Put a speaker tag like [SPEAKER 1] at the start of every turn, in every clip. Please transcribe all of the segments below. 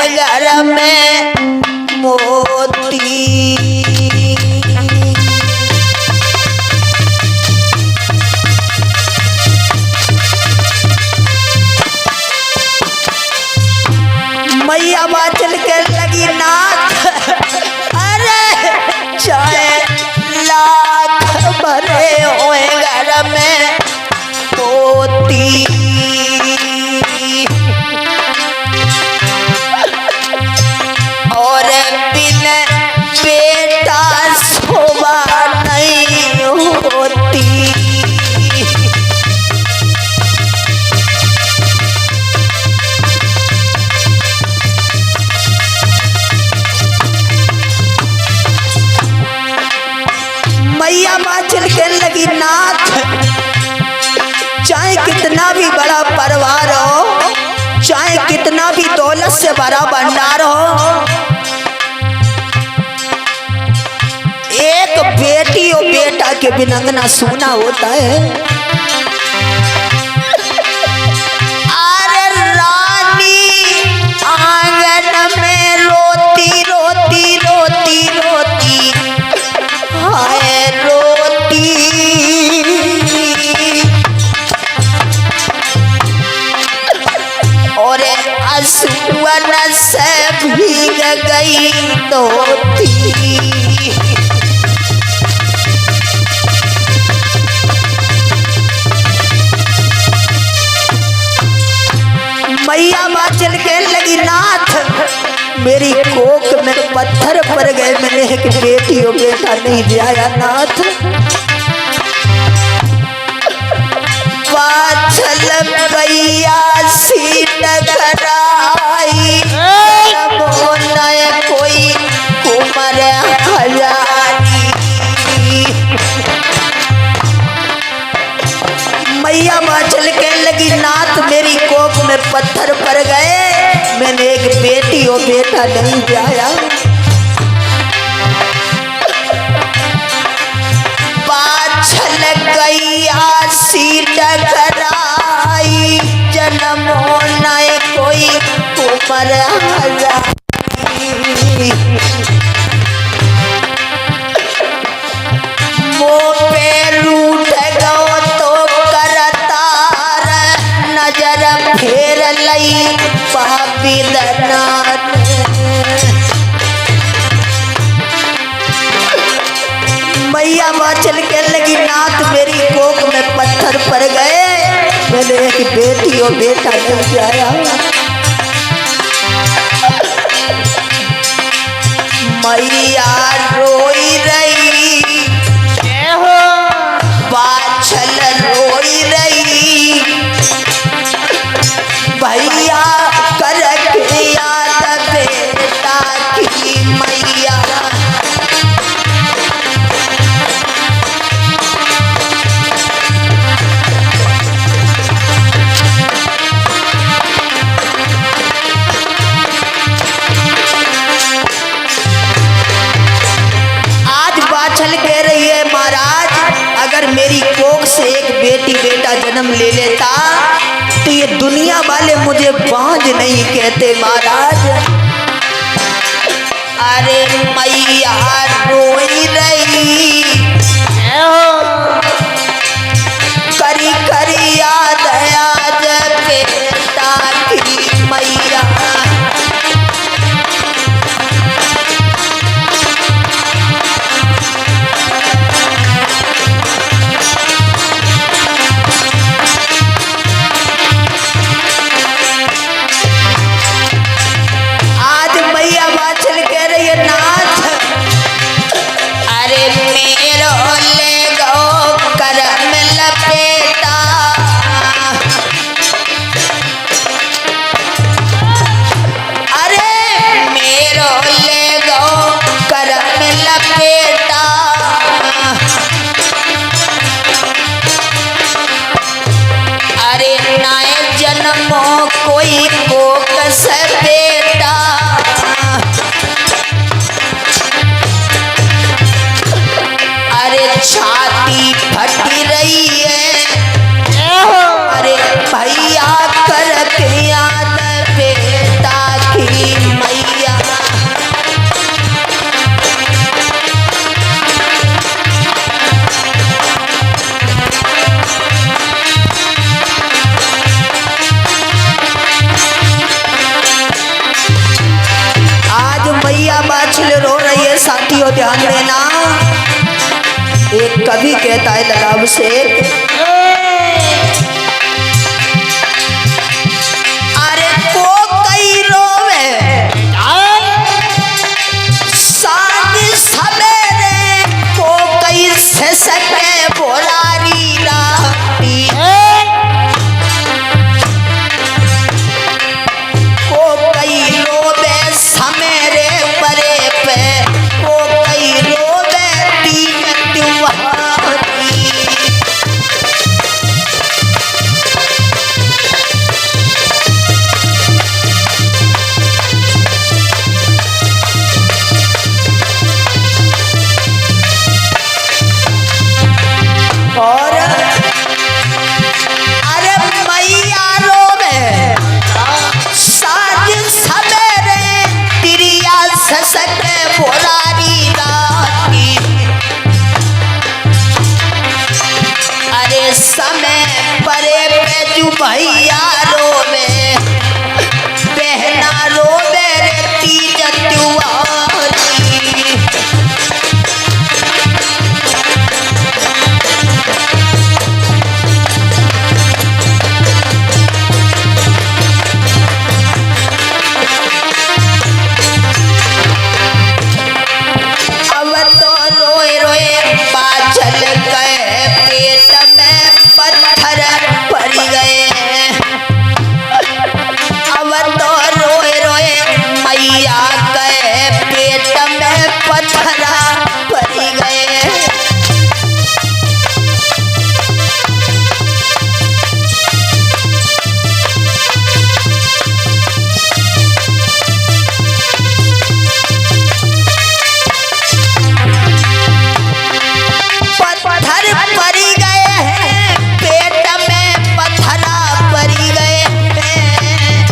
[SPEAKER 1] घर में मोती। मैया बाचल के लगी नाथ, अरे चाहे लाख भरे हुए घर में मोती। और बिन बेटा शोभा नहीं होती। मैया बाचल के लगी नाथ, चाहे कितना भी बड़ा परिवार हो, चाहे कितना भी दौलत से भरा भंडार हो, एक बेटी और बेटा के बिना सूना होता है। अरे रानी आंगन में रोती रोती रोती रोती, हाय रोती। और आंसुअन से भीग गई धोती। मैया बाचल के लगी नाथ, मेरी कोख में पत्थर पड़ गए, मैंने एक बेटी और बेटा नहीं दिया नाथ। बाचल गैया सीट कराई, कोई कुमर हजारी। मैया बाचल के लगी नाथ, मेरी कोख में पत्थर पड़ गए, मैंने एक बेटी और बेटा नहीं ब्याया। बाछल गैया सीट कराई, जन्म होना कोई कुमर हजारी। मुँह पे रूठ गो तो करतार, नजर फेर लई पापी दनात। मैया बाचल के लगी नाथ, मेरी कोख में पत्थर पड़ गए, मैंने एक बेटी और बेटा नहीं जाया। मैया रोई रही, बाचल रोई रही, भैया कर याद बेटा की मैया। आज बाचल कह रही है, महाराज अगर मेरी कोख से एक बेटी बेटा जन्म ले लेता तो ये दुनिया वाले मुझे बांझ नहीं कहते महाराज। अरे मैया रोई रही, करी करी याद आज बेटा की मैया। आज मैया बाचल कह रही है नाथ, अरे मेरा कवि कहता है ललाव से, अरे को कई रोवे साँझ सवेरे, को कई से सके बोरारी राती, को कई रोवे समेरे परे पे, को कई रोवे तीन त्योहारी। और अरे मैया रोवे साँझ सवेरे, तिरिया ससक बोरारी राती, अरे समय परे पे जू भैया रोवे, बहना रोवे रे तीज त्योहारी। अब तो रोए रोए बाचल गए, पेट में पत्थर पड़ गए। अब तो रोए रोए मैया गए, पेट में पत्थर पड़ गए। पत्थर पड़ी गए हैं, पेट में पत्थरा पड़ी गए हैं।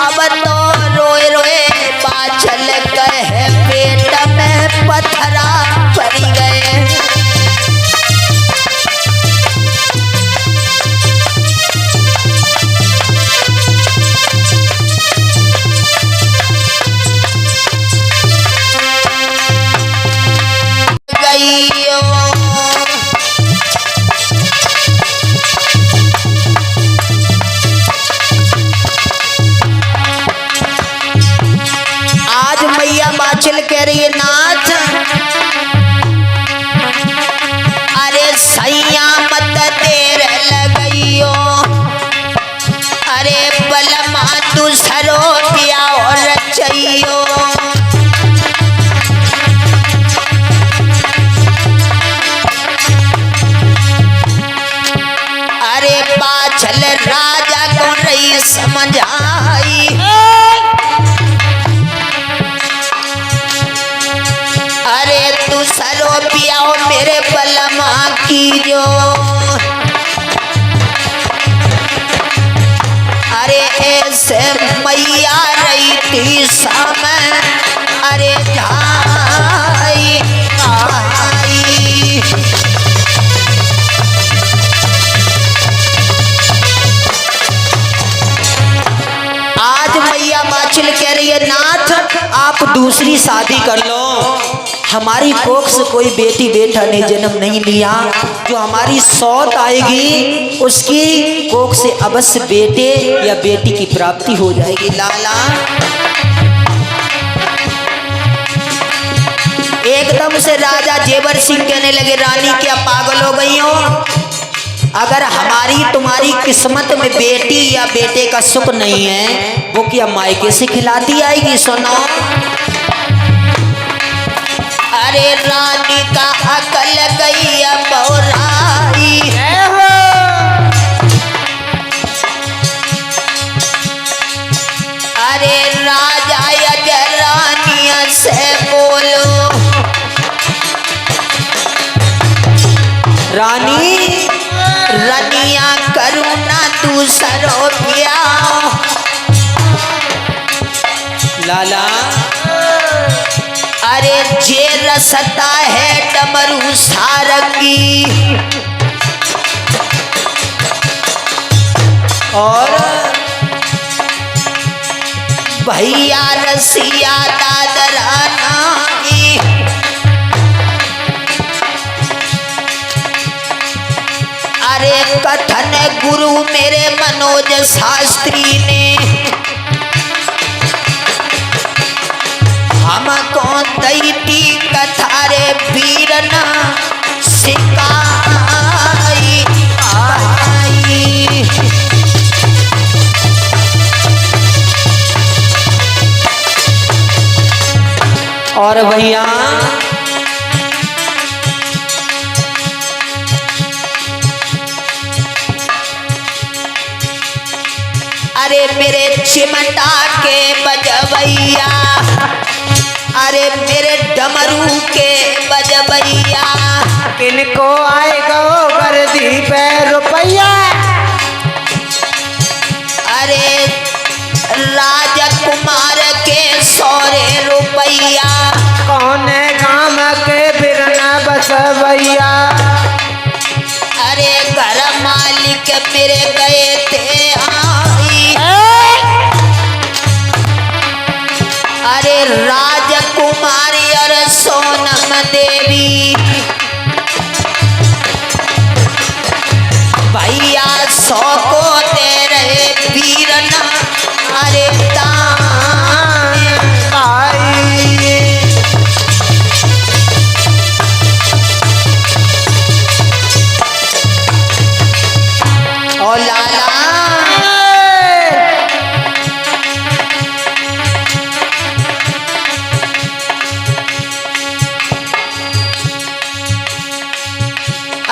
[SPEAKER 1] अब तो रोए रोए बाचल गए, पेट में पत्थरा पड़ी गए। गईयो आज मैया बाचल कह रही है, नाथ अरे सैया मत देर लगइयो, अरे बलमा दूसरो पिया और रचइयो। अरे बाछल राजा को रही समझाई, अरे तू सरो पियाओ मेरे बलमा की जो, अरे ऐसे मैया रही थी समय, अरे जाई आई। आज मैया बाछल कह रही है, नाथ आप दूसरी शादी कर लो, हमारी कोख से कोई बेटी बेटा ने जन्म नहीं लिया, जो हमारी सौत आएगी उसकी कोख से अवश्य बेटे या बेटी की प्राप्ति हो जाएगी। लाला एकदम से राजा जेवर सिंह कहने लगे, रानी क्या पागल हो गई हो, अगर हमारी तुम्हारी किस्मत में बेटी या बेटे का सुख नहीं है, वो क्या मायके से खिलाती आएगी। सुनो, अरे रानी का अकल गई बौराई, अरे राजा या रानिया से बोलो, रानी रनिया करुणा तू सरो पिया। लाला अरे जे रसता है डमरू सारंगी, और भैया रसिया दादरा नाई, कथन गुरु मेरे मनोज शास्त्री ने हमको दैती कथा रे वीरना सिखाई आई। और भैया अरे मेरे चिमटा के बजबैया, अरे मेरे डमरू के बजबैया,
[SPEAKER 2] किनको आएगा गर्दी पे रुपया।
[SPEAKER 1] अरे राजकुमार के 100 रुपया,
[SPEAKER 2] कौन काम के बिरना बसवैया।
[SPEAKER 1] अरे घर मालिक मेरे गए थे आई। अरे राजकुमारी और सोनम देवी भैया 100 को दे रहे वीरना, अरे दान
[SPEAKER 2] आई।
[SPEAKER 1] ओ लाला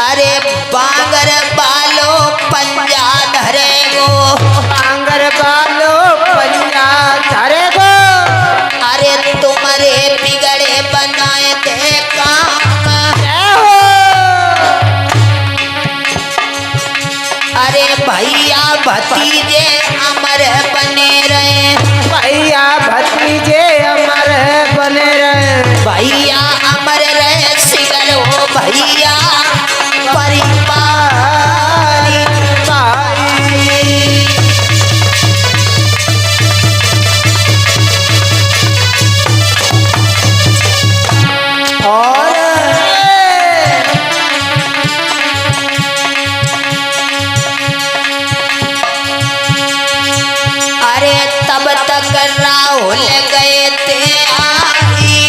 [SPEAKER 1] अरे बांगर बालो पंजा धरे गो,
[SPEAKER 2] बांगर बालो पंजा धरे गो।
[SPEAKER 1] अरे तुम्हारे बिगड़े बनाए थे काम। अरे भैया भतीजे अमर बने रहे,
[SPEAKER 2] भैया भतीजे अमर बने रहे।
[SPEAKER 1] भैया अमर रहे सिगर हो भैया परिवार
[SPEAKER 2] भाई।
[SPEAKER 1] और अरे तब तक राहुल गए थे आई।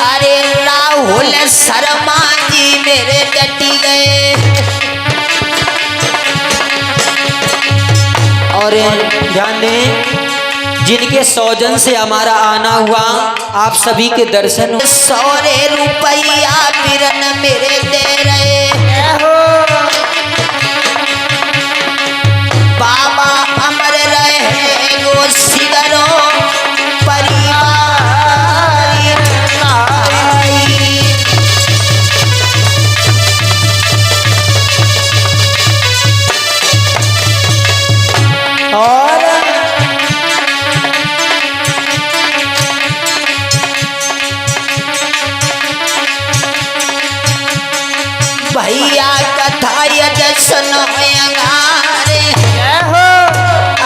[SPEAKER 1] अरे राहुल शर्मा जी मेरे डटी गए।
[SPEAKER 3] और ध्यान दें, जिनके सौजन से हमारा आना हुआ, आप सभी के दर्शन
[SPEAKER 1] 100 रुपया बिरन मेरे दे रहे। बाबा अमर रहे गो सिगरो परिवार आई। और भैया कथा यजन अंगारे।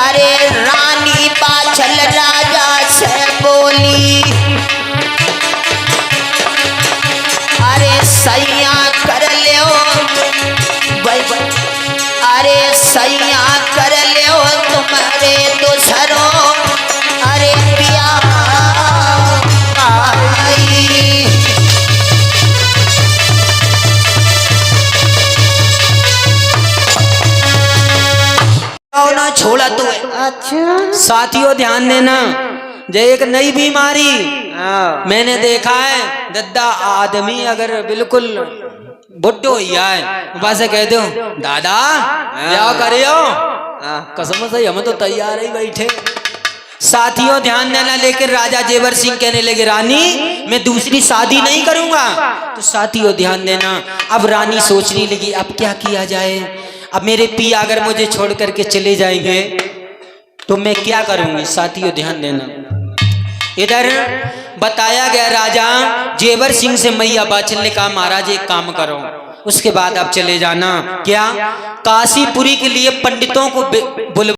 [SPEAKER 1] अरे रानी बाछल राजा से बोली, अरे सैया कर लो, अरे सैया कर लो तुम्हारे दूसरों, अरे पिया आई। ना छोड़ा तू।
[SPEAKER 2] अच्छा
[SPEAKER 3] साथियों ध्यान देना, जो एक नई बीमारी मैंने देखा है, दद्दा आदमी अगर बिल्कुल बुड्ढो ही आए बस कह दो दादा क्या करियो, कसम से हम तो तैयार ही बैठे। साथियों ध्यान देना, लेकिन राजा जेवर सिंह कहने लगे रानी मैं दूसरी शादी नहीं करूंगा। तो साथियों ध्यान देना, अब रानी सोचने लगी अब क्या किया जाए, अब मेरे पिया अगर मुझे छोड़ करके चले जाएंगे तो मैं क्या करूंगी। साथियों ध्यान देना, इधर बताया गया राजा जेवर सिंह से मैया बाछल ने कहा महाराज एक काम करो, उसके बाद आप चले जाना। क्या? काशीपुरी के लिए पंडितों को बुल